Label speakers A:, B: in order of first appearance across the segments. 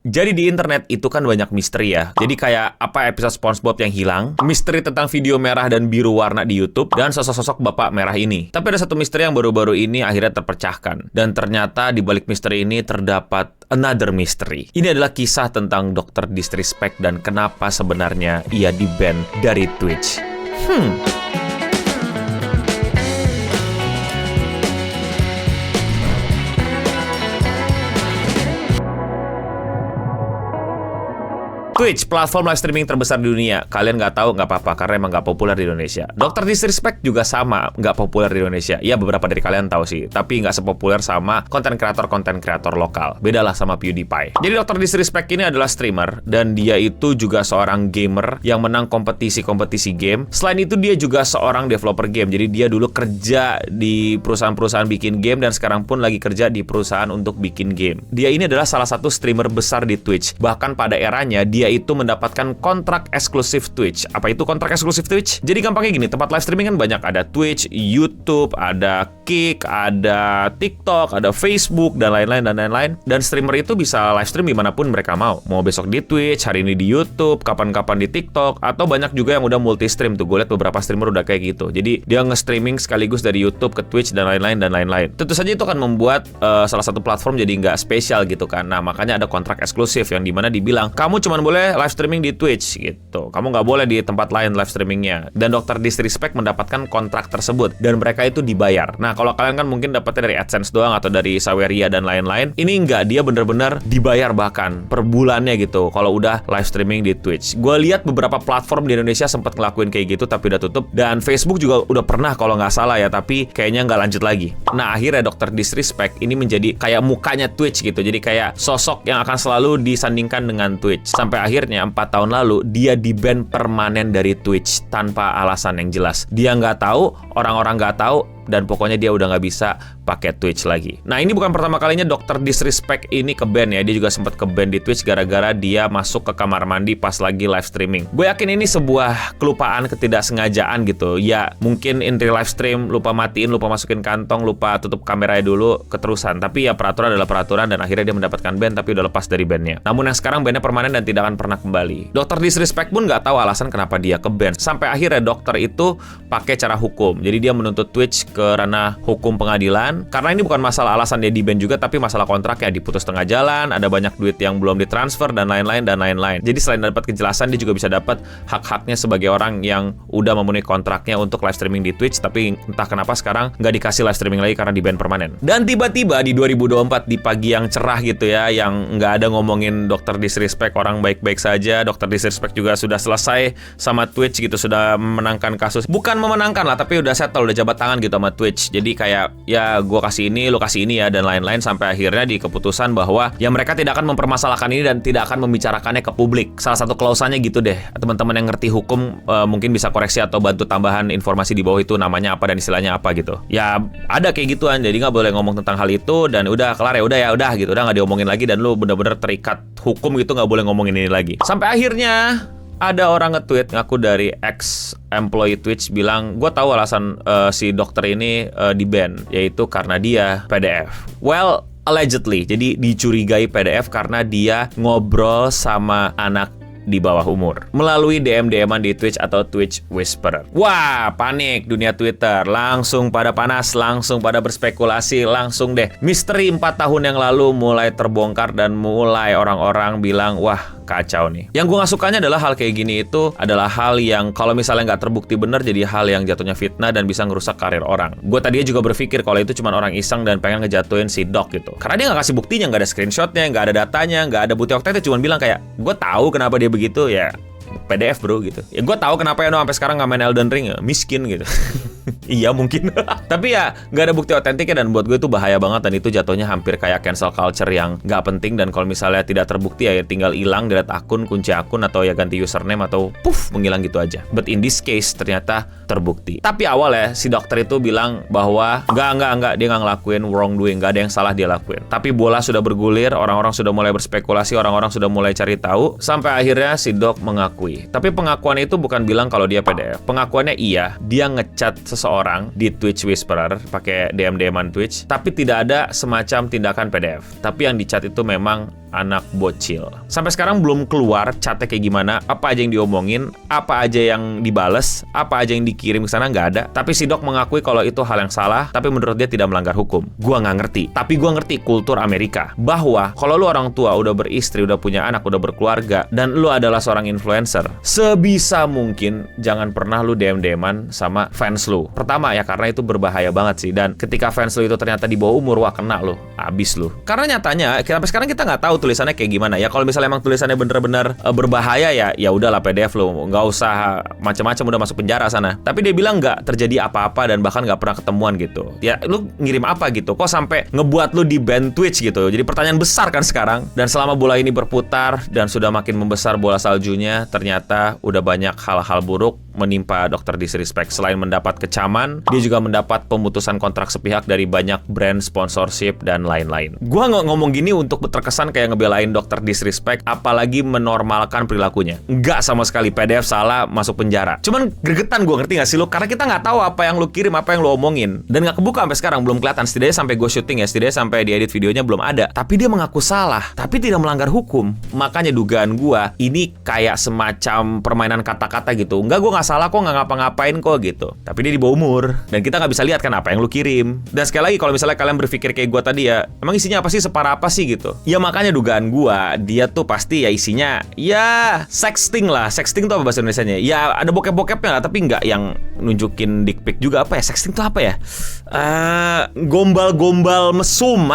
A: Jadi di internet itu kan banyak misteri ya. Jadi kayak apa episode SpongeBob yang hilang, misteri tentang video merah dan biru warna di YouTube, dan sosok-sosok bapak merah ini. Tapi ada satu misteri yang baru-baru ini akhirnya terpecahkan. Dan ternyata di balik misteri ini terdapat another mystery. Ini adalah kisah tentang Dr. Disrespect dan kenapa sebenarnya ia di-ban dari Twitch. Twitch, platform live streaming terbesar di dunia. Kalian nggak tahu, nggak apa-apa, karena emang nggak populer di Indonesia. Dr. Disrespect juga sama, nggak populer di Indonesia. Ya, beberapa dari kalian tahu sih, tapi nggak sepopuler sama konten kreator lokal. Bedalah sama PewDiePie. Jadi Dr. Disrespect ini adalah streamer, dan dia itu juga seorang gamer yang menang kompetisi-kompetisi game. Selain itu, dia juga seorang developer game. Jadi dia dulu kerja di perusahaan-perusahaan bikin game, dan sekarang pun lagi kerja di perusahaan untuk bikin game. Dia ini adalah salah satu streamer besar di Twitch. Bahkan pada eranya, dia itu mendapatkan kontrak eksklusif Twitch. Apa itu kontrak eksklusif Twitch? Jadi gampangnya gini, tempat live streaming kan banyak. Ada Twitch, YouTube, ada Kick, ada TikTok, ada Facebook, dan lain-lain. Dan streamer itu bisa live stream dimanapun mereka mau. Mau besok di Twitch, hari ini di YouTube, kapan-kapan di TikTok, atau banyak juga yang udah multi-stream tuh. Gue liat beberapa streamer udah kayak gitu. Jadi dia nge-streaming sekaligus dari YouTube ke Twitch, dan lain-lain. Tentu saja itu akan membuat salah satu platform jadi nggak spesial gitu kan. Nah, makanya ada kontrak eksklusif yang dimana dibilang, kamu cuma boleh live streaming di Twitch gitu. Kamu nggak boleh di tempat lain live streamingnya. Dan Dr. Disrespect mendapatkan kontrak tersebut. Dan mereka itu dibayar. Nah, kalau kalian kan mungkin dapatnya dari AdSense doang atau dari Saweria dan lain-lain. Ini nggak, dia bener-bener dibayar bahkan per bulannya gitu kalau udah live streaming di Twitch. Gue lihat beberapa platform di Indonesia sempat ngelakuin kayak gitu tapi udah tutup. Dan Facebook juga udah pernah kalau nggak salah ya, tapi kayaknya nggak lanjut lagi. Nah, akhirnya Dr. Disrespect ini menjadi kayak mukanya Twitch gitu. Jadi kayak sosok yang akan selalu disandingkan dengan Twitch. Sampai akhirnya 4 tahun lalu dia di-ban permanen dari Twitch tanpa alasan yang jelas. Dia nggak tahu, orang-orang nggak tahu, dan pokoknya dia udah nggak bisa pakai Twitch lagi. Nah, ini bukan pertama kalinya Dr. Disrespect ini ke-ban ya. Dia juga sempat ke-ban di Twitch gara-gara dia masuk ke kamar mandi pas lagi live streaming. Gue yakin ini sebuah kelupaan, ketidaksengajaan gitu. Ya, mungkin in real live stream lupa matiin, lupa masukin kantong, lupa tutup kameranya dulu, keterusan. Tapi ya peraturan adalah peraturan, dan akhirnya dia mendapatkan ban tapi udah lepas dari ban-nya. Namun yang sekarang ban-nya permanen dan tidak akan pernah kembali. Dr. Disrespect pun nggak tahu alasan kenapa dia ke-ban. Sampai akhirnya dokter itu pakai cara hukum. Jadi dia menuntut Twitch ke ranah hukum pengadilan. Karena ini bukan masalah alasan dia di-ban juga, tapi masalah kontraknya diputus tengah jalan, ada banyak duit yang belum ditransfer, dan lain-lain. Jadi selain dapat kejelasan, dia juga bisa dapat hak-haknya sebagai orang yang udah memenuhi kontraknya untuk live streaming di Twitch, tapi entah kenapa sekarang nggak dikasih live streaming lagi karena di-ban permanen. Dan tiba-tiba di 2024, di pagi yang cerah gitu ya, yang nggak ada ngomongin Dr. Disrespect, orang baik-baik saja, Dr. Disrespect juga sudah selesai sama Twitch gitu, sudah memenangkan kasus. Bukan memenangkan lah, tapi udah settle, udah jabat tangan gitu sama Twitch. Jadi kayak, ya gue kasih ini, lo kasih ini ya, dan lain-lain, sampai akhirnya di keputusan bahwa ya mereka tidak akan mempermasalahkan ini dan tidak akan membicarakannya ke publik. Salah satu klausannya gitu deh. Teman-teman yang ngerti hukum mungkin bisa koreksi atau bantu tambahan informasi di bawah itu namanya apa dan istilahnya apa gitu. Ya ada kayak gituan, jadi nggak boleh ngomong tentang hal itu, dan udah kelar ya udah gitu, udah nggak diomongin lagi, dan lo bener-bener terikat hukum gitu, nggak boleh ngomongin ini lagi. Sampai akhirnya ada orang nge-tweet ngaku dari ex-employee Twitch bilang, gue tahu alasan si dokter ini di-ban, yaitu karena dia PDF. Well, allegedly, jadi dicurigai PDF karena dia ngobrol sama anak di bawah umur melalui DM-DM-an di Twitch atau Twitch Whisperer. Wah, panik dunia Twitter, langsung pada panas, langsung pada berspekulasi, langsung deh misteri 4 tahun yang lalu mulai terbongkar, dan mulai orang-orang bilang, wah kacau nih. Yang gue gak sukanya adalah hal kayak gini itu adalah hal yang kalau misalnya nggak terbukti benar, jadi hal yang jatuhnya fitnah dan bisa ngerusak karir orang. Gue tadinya juga berpikir kalau itu cuma orang iseng dan pengen ngejatuhin si Doc gitu, karena dia nggak kasih buktinya, nggak ada screenshotnya, nggak ada datanya, nggak ada bukti waktu itu, cuma bilang kayak, gue tahu kenapa dia begitu ya, PDF bro gitu. Ya gue tahu kenapa ya sampai sekarang nggak main Elden Ring, ya miskin gitu. Iya mungkin. Tapi ya nggak ada bukti otentiknya, dan buat gue itu bahaya banget, dan itu jatuhnya hampir kayak cancel culture yang nggak penting. Dan kalau misalnya tidak terbukti ya tinggal hilang, delete akun, kunci akun, atau ya ganti username, atau puff menghilang gitu aja. But in this case ternyata terbukti. Tapi awal ya si dokter itu bilang bahwa enggak, dia nggak ngelakuin wrongdoing, nggak ada yang salah dia lakuin. Tapi bola sudah bergulir, orang-orang sudah mulai berspekulasi, orang-orang sudah mulai cari tahu, sampai akhirnya si Dok mengakui. Tapi pengakuan itu bukan bilang kalau dia PDF. Pengakuannya iya, dia ngechat seseorang di Twitch Whisperer pakai DM-DM-an Twitch, tapi tidak ada semacam tindakan PDF. Tapi yang dicat itu memang anak bocil. Sampai sekarang belum keluar chatnya kayak gimana, apa aja yang diomongin, apa aja yang dibales, apa aja yang dikirim ke sana, nggak ada. Tapi si dok mengakui kalau itu hal yang salah, tapi menurut dia tidak melanggar hukum. Gua nggak ngerti, tapi gua ngerti kultur Amerika. Bahwa kalau lu orang tua, udah beristri, udah punya anak, udah berkeluarga, dan lu adalah seorang influencer, sebisa mungkin jangan pernah lu DM-DM-an sama fans lu. Pertama ya, karena itu berbahaya banget sih. Dan ketika fans lu itu ternyata di bawah umur, wah kena lu, abis lu. Karena nyatanya sampai sekarang kita nggak tahu tulisannya kayak gimana ya. Kalau misalnya emang tulisannya bener-bener berbahaya ya udahlah PDF lu, nggak usah macam-macam, udah masuk penjara sana. Tapi dia bilang nggak terjadi apa-apa dan bahkan nggak pernah ketemuan gitu. Ya lu ngirim apa gitu? Kok sampai ngebuat lu di ban Twitch gitu? Jadi pertanyaan besar kan sekarang. Dan selama bola ini berputar dan sudah makin membesar bola saljunya, ternyata udah banyak hal-hal buruk menimpa Dr. Disrespect. Selain mendapat kecaman, dia juga mendapat pemutusan kontrak sepihak dari banyak brand, sponsorship, dan lain-lain. Gua nggak ngomong gini untuk terkesan kayak ngebelain Dr. Disrespect, apalagi menormalkan perilakunya. Nggak sama sekali. PDF salah, masuk penjara. Cuman gregetan gue, ngerti nggak sih lu? Karena kita nggak tahu apa yang lu kirim, apa yang lu omongin. Dan nggak kebuka sampai sekarang, belum kelihatan. Setidaknya sampai gue syuting ya, setidaknya sampai diedit videonya belum ada. Tapi dia mengaku salah, tapi tidak melanggar hukum. Makanya dugaan gue, ini kayak semacam permainan kata-kata gitu. Enggak, gue nggak salah kok, nggak ngapa-ngapain kok gitu. Tapi dia di bawah umur, dan kita nggak bisa lihat kan apa yang lu kirim. Dan sekali lagi, kalau misalnya kalian berpikir kayak gue tadi ya, emang isinya apa sih, separah apa sih gitu. Ya makanya dugaan gue, dia tuh pasti ya isinya, ya sexting lah. Sexting tuh apa bahasa Indonesianya? Ya ada bokep-bokepnya lah, tapi nggak yang nunjukin dick pic juga. Apa ya? Sexting tuh apa ya? Gombal-gombal mesum.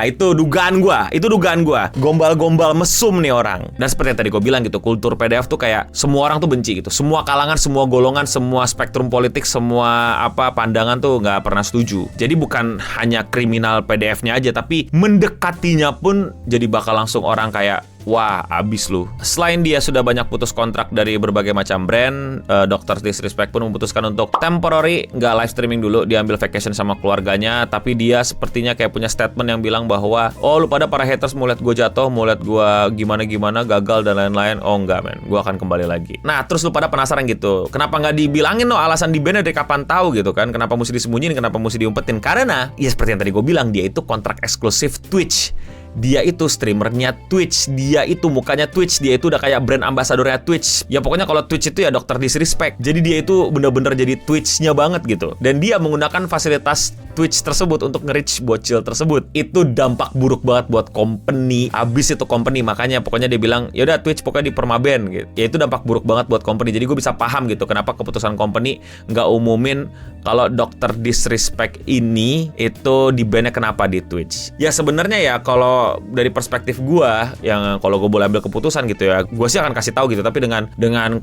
A: Itu dugaan gue. Gombal-gombal mesum nih orang. Dan seperti yang tadi gue bilang gitu, kultur PDF tuh kayak semua orang tuh benci gitu. Semua kalangan, semua golongan, semua spektrum politik, semua pandangan tuh nggak pernah setuju. Jadi bukan hanya kriminal PDF-nya aja, tapi mendekatinya pun jadi bakal langsung orang kayak, wah, abis lu. Selain dia sudah banyak putus kontrak dari berbagai macam brand, Dr. Disrespect pun memutuskan untuk temporary nggak live streaming dulu, dia ambil vacation sama keluarganya. Tapi dia sepertinya kayak punya statement yang bilang bahwa, oh lu pada para haters mau lihat gue jatuh, mau lihat gue gimana-gimana, gagal dan lain-lain. Oh enggak men, gue akan kembali lagi. Nah terus lu pada penasaran gitu, kenapa nggak dibilangin alasan di ban dari kapan tahu gitu kan? Kenapa mesti disembunyiin, kenapa mesti diumpetin? Karena ya seperti yang tadi gue bilang, dia itu kontrak eksklusif Twitch. Dia itu streamernya Twitch, dia itu mukanya Twitch, dia itu udah kayak brand ambasadornya Twitch. Ya pokoknya kalau Twitch itu ya Dr. Disrespect. Jadi dia itu bener-bener jadi Twitch-nya banget gitu. Dan dia menggunakan fasilitas Twitch tersebut untuk nge-reach bocil tersebut. Itu dampak buruk banget buat company. Abis itu company, makanya pokoknya dia bilang, ya udah Twitch pokoknya dipermaben gitu. Ya itu dampak buruk banget buat company. Jadi gue bisa paham gitu kenapa keputusan company nggak umumin kalau Dr. Disrespect ini itu di-ban-nya kenapa di Twitch. Ya sebenarnya ya kalau dari perspektif gue, yang kalau gue boleh ambil keputusan gitu ya, gue sih akan kasih tahu gitu, tapi dengan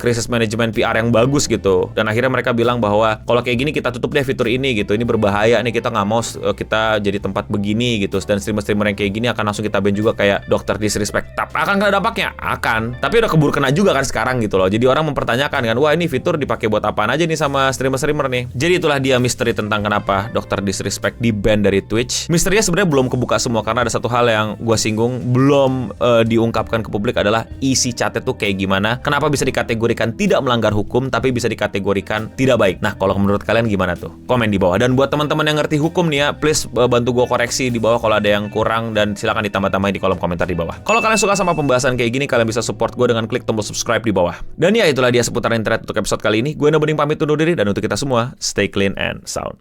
A: krisis manajemen PR yang bagus gitu. Dan akhirnya mereka bilang bahwa kalau kayak gini kita tutup deh fitur ini gitu, ini berbahaya nih, kita nggak mau kita jadi tempat begini gitu. Dan streamer-streamer yang kayak gini akan langsung kita ban juga kayak Dr. Disrespect. Akan kena dampaknya? Akan. Tapi udah keburu kena juga kan sekarang gitu loh. Jadi orang mempertanyakan kan, wah ini fitur dipakai buat apaan aja nih sama streamer-streamer nih. Jadi itulah dia misteri tentang kenapa Dr. Disrespect di ban dari Twitch. Misterinya sebenarnya belum kebuka semua, karena ada satu hal yang gue singgung belum diungkapkan ke publik, adalah isi chatnya tuh kayak gimana, kenapa bisa dikategorikan tidak melanggar hukum tapi bisa dikategorikan tidak baik. Nah kalau menurut kalian gimana tuh? Komen di bawah. Dan buat teman-teman yang ngerti hukum nih ya, please bantu gue koreksi di bawah kalau ada yang kurang, dan silakan ditambah-tambahin di kolom komentar di bawah. Kalau kalian suka sama pembahasan kayak gini, kalian bisa support gue dengan klik tombol subscribe di bawah. Dan ya itulah dia seputar internet untuk episode kali ini. Gue Bening pamit undur diri, dan untuk kita semua, stay clean and sound.